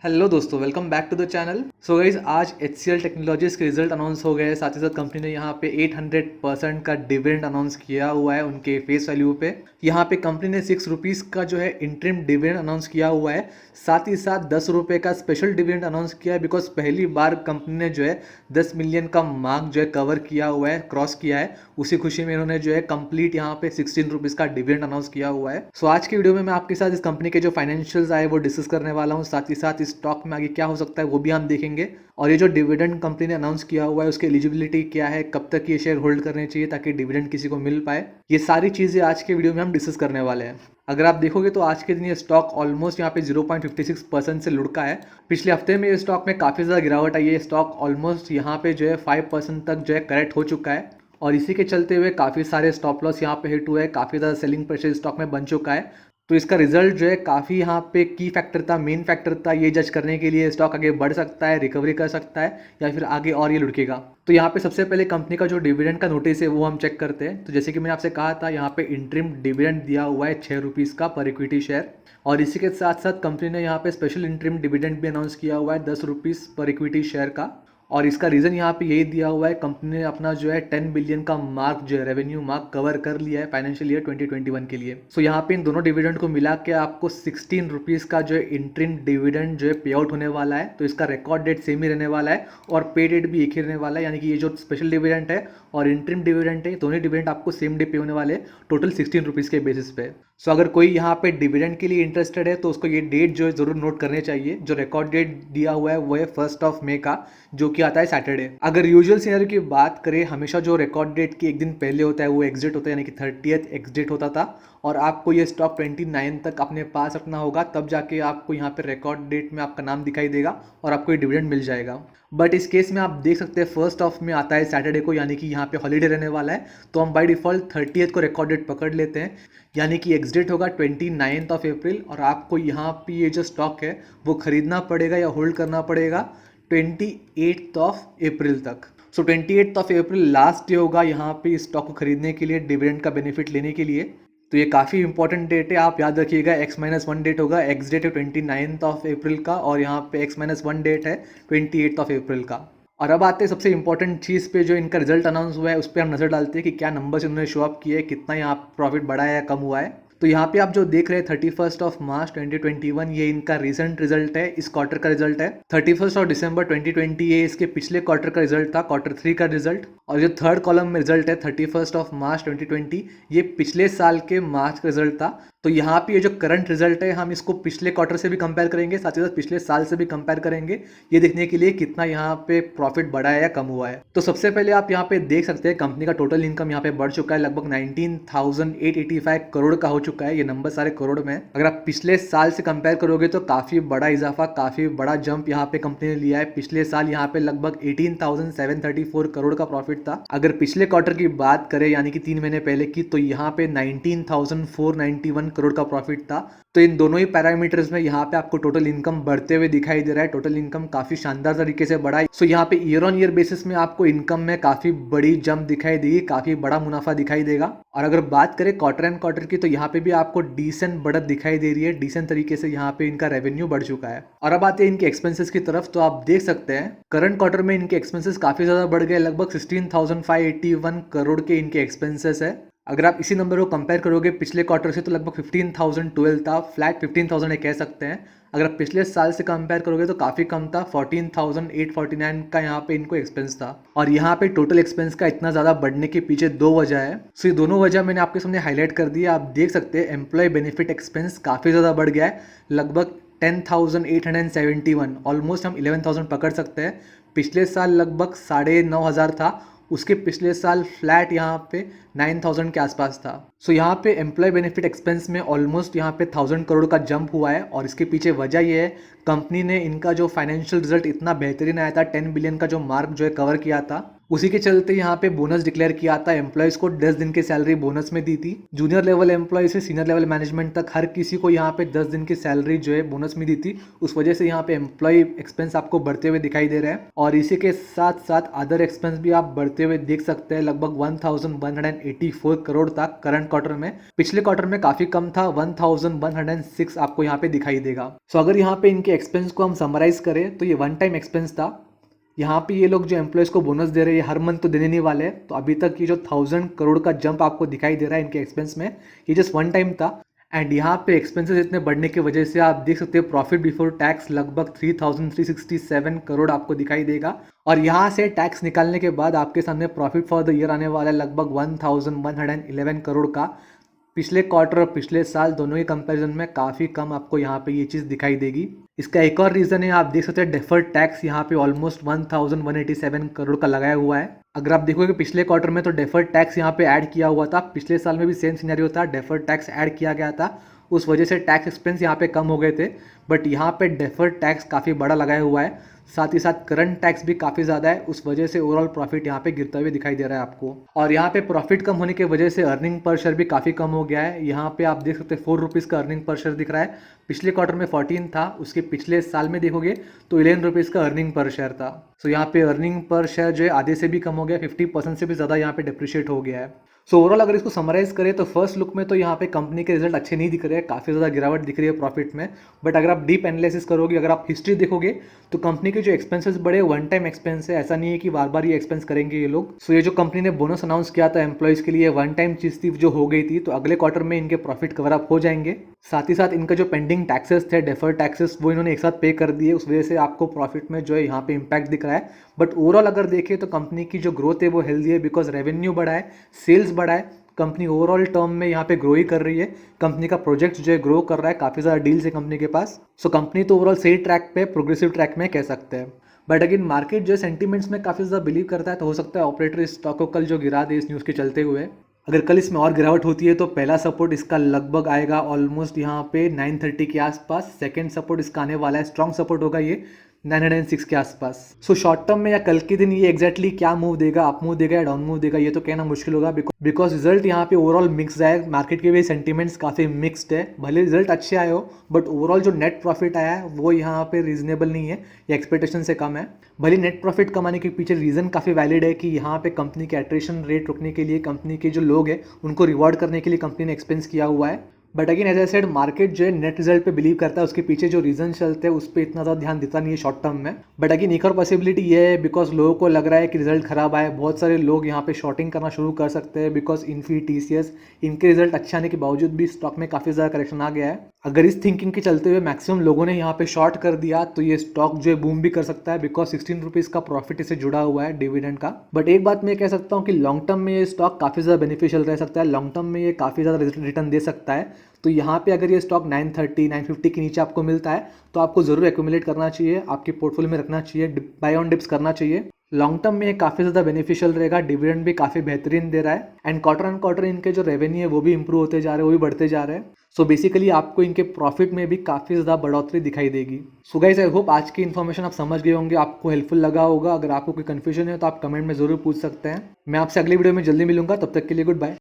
Hello दोस्तों, welcome back to the channel. So guys, आज HCL technologies के result announce हो गए। साथ ही साथ कंपनी ने यहाँ पे 800% का डिविडेंड अनाउंस किया हुआ है उनके फेस वैल्यू पे। यहाँ पे कंपनी ने 6 रुपीज़ का जो है इंटरिम डिविडेंड अनाउंस किया हुआ है। साथ ही साथ 10 रुपये का स्पेशल डिविडेंड अनाउंस किया है, बिकॉज पहली बार कंपनी ने जो है 10 मिलियन का मार्क जो है कवर किया हुआ है, क्रॉस किया है। उसी खुशी में इन्होंने जो है कंप्लीट यहाँ पे 16 रुपीज़ का डिविडेंड अनाउंस किया हुआ है। सो आज की वीडियो में मैं आपके साथ इस कंपनी के जो फाइनेंशियल्स आए वो डिस्कस करने वाला हूँ। साथ ही साथ स्टॉक में आगे क्या हो सकता है वो भी हम देखेंगे। और ये जो डिविडेंड कंपनी ने अनाउंस किया हुआ है उसकी एलिजिबिलिटी क्या है, कब तक ये शेयर होल्ड करने चाहिए ताकि डिविडेंड किसी को मिल पाए, ये सारी चीज़ें आज के वीडियो में हम डिस्कस करने वाले हैं। अगर आप देखोगे तो आज के दिन ये स्टॉक ऑलमोस्ट यहाँ पे 0.56% से लुढ़का है। पिछले हफ्ते में ये स्टॉक में काफ़ी ज़्यादा गिरावट आई है। स्टॉक ऑलमोस्ट यहाँ पे जो है 5% तक जो है करेक्ट हो चुका है, और इसी के चलते हुए काफ़ी सारे स्टॉप लॉस यहाँ पे हिट हुए हैं। काफ़ी ज़्यादा सेलिंग प्रेशर स्टॉक में बन चुका है। तो इसका रिजल्ट जो है काफ़ी यहाँ पे की फैक्टर था, मेन फैक्टर था ये जज करने के लिए स्टॉक आगे बढ़ सकता है, रिकवरी कर सकता है, या फिर आगे और ये लुढ़केगा। तो यहाँ पे सबसे पहले कंपनी का जो डिविडेंड का नोटिस है वो हम चेक करते हैं। तो जैसे कि मैंने आपसे कहा था, यहाँ पे इंटरिम डिविडेंड दिया हुआ है 6 रुपीज़ का पर इक्विटी शेयर। और इसी के साथ साथ कंपनी ने यहाँ पे स्पेशल इंटरिम डिविडेंड भी अनाउंस किया हुआ है 10 रुपीज़ पर इक्विटी शेयर का। और इसका रीज़न यहाँ पे यही दिया हुआ है, कंपनी ने अपना जो है 10 बिलियन का मार्क जो है रेवेन्यू मार्क कवर कर लिया है फाइनेंशियल ईयर 2021 के लिए। सो यहाँ पे इन दोनों डिविडेंड को मिला के आपको 16 रुपीज़ का जो है इंटरिम डिविडेंड जो है पे आउट होने वाला है। तो इसका रिकॉर्ड डेट सेम ही रहने वाला है और पे डेट भी एक ही रहने वाला है, यानी कि ये जो स्पेशल डिविडेंड है और इंटरिम डिविडेंड है, दोनों डिविडेंड आपको सेम डे पे होने वाले, टोटल 16 रुपीज़ के बेसिस पे। सो अगर कोई यहाँ पे डिविडेंड के लिए इंटरेस्टेड है तो उसको ये डेट जो है ज़रूर नोट करने चाहिए। जो रिकॉर्ड डेट दिया हुआ है वो है 1 मई का, जो कि आता है सैटरडे। अगर यूजुअल सिनेरियो की बात करें, हमेशा जो रिकॉर्ड डेट की एक दिन पहले होता है वो एग्जिट होता है, यानी कि 30th एग्जिट होता था। और आपको ये स्टॉक 29 तक अपने पास रखना होगा, तब जाके आपको यहाँ पे रिकॉर्ड डेट में आपका नाम दिखाई देगा और आपको ये डिविडेंड मिल जाएगा। बट इस केस में आप देख सकते हैं 1 में आता है सैटरडे को, यानी कि यहाँ पे हॉलीडे रहने वाला है। तो हम बाय डिफॉल्ट 30th को रिकॉर्ड डेट पकड़ लेते हैं, यानी कि एग्जिट होगा 29 अप्रैल। और आपको यहाँ पे ये जो स्टॉक है वो खरीदना पड़ेगा या होल्ड करना पड़ेगा 28 अप्रैल तक। सो 28 अप्रैल लास्ट डे होगा यहाँ पे स्टॉक को खरीदने के लिए, डिविडेंड का बेनिफिट लेने के लिए। तो ये काफ़ी इंपॉर्टेंट डेट है, आप याद रखिएगा। X-1 डेट होगा, एक्स डेट है 29 अप्रैल का, और यहाँ पे X-1 डेट है 28 अप्रैल का। और अब आते हैं सबसे इंपॉर्टेंट चीज़ पे, जो इनका रिजल्ट अनाउंस हुआ है उस पर हम नज़र डालते हैं कि क्या नंबर्स इन्होंने शो अप किए, कितना यहाँ प्रॉफिट बढ़ा है या कम हुआ है। तो यहाँ पे आप जो देख रहे हैं 31 मार्च 2021, ये इनका रिसेंट रिजल्ट है, इस क्वार्टर का रिजल्ट है। 31 दिसंबर 2020 ये इसके पिछले क्वार्टर का रिजल्ट था, Q3 का रिजल्ट। और जो थर्ड कॉलम में रिजल्ट है 31 मार्च 2020, ये पिछले साल के मार्च का रिजल्ट था। तो यहाँ पे ये जो करंट रिजल्ट है, हम इसको पिछले क्वार्टर से भी कंपेयर करेंगे, साथ ही साथ पिछले साल से भी कंपेयर करेंगे, ये देखने के लिए कितना यहाँ पे प्रॉफिट बढ़ा है या कम हुआ है। तो सबसे पहले आप यहाँ पे देख सकते हैं कंपनी का टोटल इनकम यहाँ पे बढ़ चुका है, लगभग 19,885 करोड़ का हो चुका है। ये नंबर सारे करोड़ में है। अगर आप पिछले साल से कंपेयर करोगे तो काफी बड़ा इजाफा, काफी बड़ा जंप यहाँ पे कंपनी ने लिया है। पिछले साल यहाँ पे लगभग 18,734 करोड़ का प्रॉफिट था। अगर पिछले क्वार्टर की बात करें, यानी कि 3 महीने पहले की, तो यहाँ पे 19,491 करोड़ का प्रॉफिट था। तो इन दोनों ही पैरामीटर्स में यहाँ पे आपको टोटल इनकम बढ़ते हुए दिखाई दे रहा है। टोटल इनकम काफी शानदार तरीके से बढ़ा है। सो यहाँ पे ईयर ऑन ईयर बेसिस में आपको इनकम में काफी बड़ी जंप दिखाई देगी, काफी बड़ा मुनाफा दिखाई देगा। और अगर बात करें क्वार्टर एंड क्वार्टर की, तो यहाँ पे भी आपको डिसेंट बढ़त दिखाई दे रही है, डिसेंट तरीके से यहाँ पे इनका रेवेन्यू बढ़ चुका है। और अब आते हैं इनके एक्सपेंसेस की तरफ। तो आप देख सकते हैं करंट क्वार्टर में इनके एक्सपेंसेस काफी ज्यादा बढ़ गए, लगभग 16,581 करोड़ के इनके एक्सपेंसेस है। अगर आप इसी नंबर को कंपेयर करोगे पिछले क्वार्टर से, तो लगभग 15,012 था, फ्लैट 15,000 कह सकते हैं। अगर आप पिछले साल से कंपेयर करोगे तो काफ़ी कम था, 14,849 का यहाँ पे इनको एक्सपेंस था। और यहाँ पे टोटल एक्सपेंस का इतना ज़्यादा बढ़ने के पीछे दो वजह है। सो ये दोनों वजह मैंने आपके सामने हाईलाइट कर दिया। आप देख सकते हैं एम्प्लॉय बेनिफिट एक्सपेंस काफ़ी ज़्यादा बढ़ गया है, लगभग 10,871, ऑलमोस्ट हम 11,000 पकड़ सकते हैं। पिछले साल लगभग 9,500 था, उसके पिछले साल फ्लैट यहाँ पे 9,000 के आसपास था। सो यहाँ पे एम्प्लॉय बेनिफिट एक्सपेंस में ऑलमोस्ट यहाँ पे 1,000 करोड़ का जंप हुआ है। और इसके पीछे वजह ये है, कंपनी ने इनका जो फाइनेंशियल रिजल्ट इतना बेहतरीन आया था, 10 बिलियन का जो मार्क जो है कवर किया था, उसी के चलते यहाँ पे बोनस डिक्लेयर किया था, एम्प्लॉयज़ को 10 दिन की सैलरी बोनस में दी थी। जूनियर लेवल एम्प्लॉय से सीनियर लेवल मैनेजमेंट तक हर किसी को यहाँ पे 10 दिन की सैलरी जो है बोनस में दी थी। उस वजह से यहाँ पे एम्प्लॉय एक्सपेंस आपको बढ़ते हुए दिखाई दे रहे हैं और इसी के साथ साथ अदर एक्सपेंस भी आप बढ़ते हुए देख सकते हैं, लगभग 1184 करोड़ तक करंट क्वार्टर में। पिछले क्वार्टर में काफी कम था, 1106 आपको यहाँ पे दिखाई देगा। सो अगर यहाँ पे इनके एक्सपेंस को हम समराइज करें तो ये वन टाइम एक्सपेंस था। यहाँ पे ये लोग जो एम्प्लॉयज़ को बोनस दे रहे हैं, हर मंथ तो देने नहीं वाले हैं। तो अभी तक ये जो 1000 करोड़ का जंप आपको दिखाई दे रहा है इनके एक्सपेंस में, ये जस्ट वन टाइम था। एंड यहाँ पे एक्सपेंसेस इतने बढ़ने की वजह से आप देख सकते हो प्रॉफिट बिफोर टैक्स लगभग 3367 करोड़ आपको दिखाई देगा। और यहाँ से टैक्स निकालने के बाद आपके सामने प्रॉफिट फॉर द ईयर आने वाला है लगभग 1111 करोड़ का। पिछले क्वार्टर और पिछले साल दोनों ही कंपैरिजन में काफ़ी कम आपको यहाँ पे ये चीज़ दिखाई देगी। इसका एक और रीज़न है, आप देख सकते हैं डेफर्ड टैक्स यहाँ पे ऑलमोस्ट 1187 करोड़ का लगाया हुआ है। अगर आप देखोगे पिछले क्वार्टर में तो डेफर्ड टैक्स यहाँ पे ऐड किया हुआ था, पिछले साल में भी सेम सिनेरियो था, डेफर्ड टैक्स ऐड किया गया था, उस वजह से टैक्स एक्सपेंस यहाँ पे कम हो गए थे। बट यहाँ पे डेफर्ड टैक्स काफ़ी बड़ा लगाया हुआ है, साथ ही साथ करंट टैक्स भी काफ़ी ज़्यादा है, उस वजह से ओवरऑल प्रॉफिट यहाँ पे गिरता हुआ दिखाई दे रहा है आपको। और यहाँ पे प्रॉफिट कम होने की वजह से अर्निंग पर शेयर भी काफ़ी कम हो गया है। यहाँ पे आप देख सकते हैं 4 रुपीज़ का अर्निंग पर शेयर दिख रहा है, पिछले क्वार्टर में 14 था, उसके पिछले साल में देखोगे तो 11 रुपीज़ का अर्निंग पर शेयर था। सो यहाँ पे अर्निंग पर शेयर जो है आधे से भी कम हो गया, 50% से भी ज़्यादा यहाँ पे डिप्रिशिएट हो गया है। सो ओवरऑल अगर इसको समराइज करें तो फर्स्ट लुक में तो यहाँ पे कंपनी के रिजल्ट अच्छे नहीं दिख रहे हैं, काफ़ी ज़्यादा गिरावट दिख रही है प्रॉफिट में। बट अगर आप डीप एनालिसिस करोगे, अगर आप हिस्ट्री देखोगे तो कंपनी के जो एक्सपेंसेस बड़े वन टाइम एक्सपेंस है, ऐसा नहीं है कि बार बार ये एक्सपेंस करेंगे ये लोग। सो ये जो कंपनी ने बोनस अनाउंस किया था एम्प्लॉयज़ के लिए, वन टाइम चीज़ थी जो हो गई थी, तो अगले क्वार्टर में इनके प्रॉफिट कवर अप हो जाएंगे। साथ ही साथ इनका जो पेंडिंग टैक्सेस थे, डेफर्ड टैक्सेस, वो इन्होंने एक साथ पे कर दिए, उस वजह से आपको प्रॉफिट में जो है यहाँ पे इम्पैक्ट दिख रहा है। बट ओवरऑल अगर देखें तो कंपनी की जो ग्रोथ है वो हेल्दी है, बिकॉज रेवेन्यू बढ़ा है, सेल्स बढ़ा है, कंपनी ओवरऑल टर्म में यहाँ पे ग्रो ही कर रही है। कंपनी का प्रोजेक्ट जो है ग्रो कर रहा है, काफ़ी ज़्यादा डील्स है कंपनी के पास। सो कंपनी तो ओवरऑल सही ट्रैक पे, प्रोग्रेसिव ट्रैक में कह सकते हैं। बट अगेन मार्केट जो है सेंटीमेंट्स में काफ़ी ज़्यादा बिलीव करता है, तो हो सकता है ऑपरेटर इस स्टॉक को कल जो गिरा दे इस न्यूज़ के चलते हुए। अगर कल इसमें और गिरावट होती है तो पहला सपोर्ट इसका लगभग आएगा ऑलमोस्ट यहाँ पे 930 के आसपास। सेकंड सपोर्ट इसका आने वाला है, स्ट्रॉन्ग सपोर्ट होगा ये 906 के आसपास। सो शॉर्ट टर्म में या कल के दिन ये एग्जैक्टली क्या मूव देगा, अप मूव देगा या डाउन मूव देगा, ये तो कहना मुश्किल होगा, बिकॉज रिजल्ट यहाँ पे ओवरऑल मिक्स है। मार्केट के भी सेंटीमेंट्स काफ़ी मिक्स्ड है, भले रिजल्ट अच्छे आए हो बट ओवरऑल जो नेट प्रॉफिट आया है वो यहाँ पे रीजनेबल नहीं है या एक्सपेक्टेशन से कम है। भले नेट प्रॉफिट कमाने के पीछे रीज़न काफ़ी वैलिड है कि यहाँ पे कंपनी के एट्रिशन रेट रुकने के लिए, कंपनी के जो लोग हैं उनको रिवॉर्ड करने के लिए कंपनी ने एक्सपेंस किया हुआ है। But again as I said, market जो है नेट रिजल्ट पे बिलीव करता है, उसके पीछे जो रीजन चलते हैं उस पर इतना ज़्यादा ध्यान देता नहीं है शॉर्ट टर्म में। बट अगेन एक और पॉसिबिलिटी ये है, बिकॉज लोगों को लग रहा है कि रिजल्ट खराब आए, बहुत सारे लोग यहाँ पे शॉर्टिंग करना शुरू कर सकते हैं, बिकॉज इन्फी, TCS इनके रिजल्ट अच्छे आने के बावजूद भी स्टॉक में काफ़ी ज़्यादा करेक्शन आ गया है। अगर इस थिंकिंग के चलते हुए मैक्सिमम लोगों ने यहाँ पे शॉर्ट कर दिया तो ये स्टॉक जो है बूम भी कर सकता है, बिकॉज 16 रुपीज़ का प्रॉफिट इससे जुड़ा हुआ है डिविडेंड का। बट एक बात मैं कह सकता हूँ कि लॉन्ग टर्म में ये स्टॉक काफ़ी ज़्यादा बेनिफिशियल रह सकता है, लॉन्ग टर्म में ये काफ़ी ज़्यादा रिटर्न दे सकता है। तो यहाँ पे अगर ये स्टॉक 930, 950 के नीचे आपको मिलता है तो आपको ज़रूर एक्यूमुलेट करना चाहिए, आपके पोर्टफोलियो में रखना चाहिए, बाय ऑन डिप्स करना चाहिए। लॉन्ग टर्म में ये काफ़ी ज़्यादा बेनिफिशियल रहेगा, डिविडेंड भी काफ़ी बेहतरीन दे रहा है एंड क्वार्टर ऑन क्वार्टर इनके जो रेवेन्यू है वो भी इंप्रूव होते जा रहे हैं, वो भी बढ़ते जा रहे हैं। सो बेसिकली आपको इनके प्रॉफिट में भी काफ़ी ज़्यादा बढ़ोतरी दिखाई देगी। सो गाइस, आई होप आज की इन्फॉर्मेशन आप समझ गए होंगे, आपको हेल्पफुल लगा होगा। अगर आपको कोई कन्फ्यूजन है तो आप कमेंट में ज़रूर पूछ सकते हैं। मैं आपसे अगली वीडियो में जल्दी मिलूंगा, तब तक के लिए गुड बाय।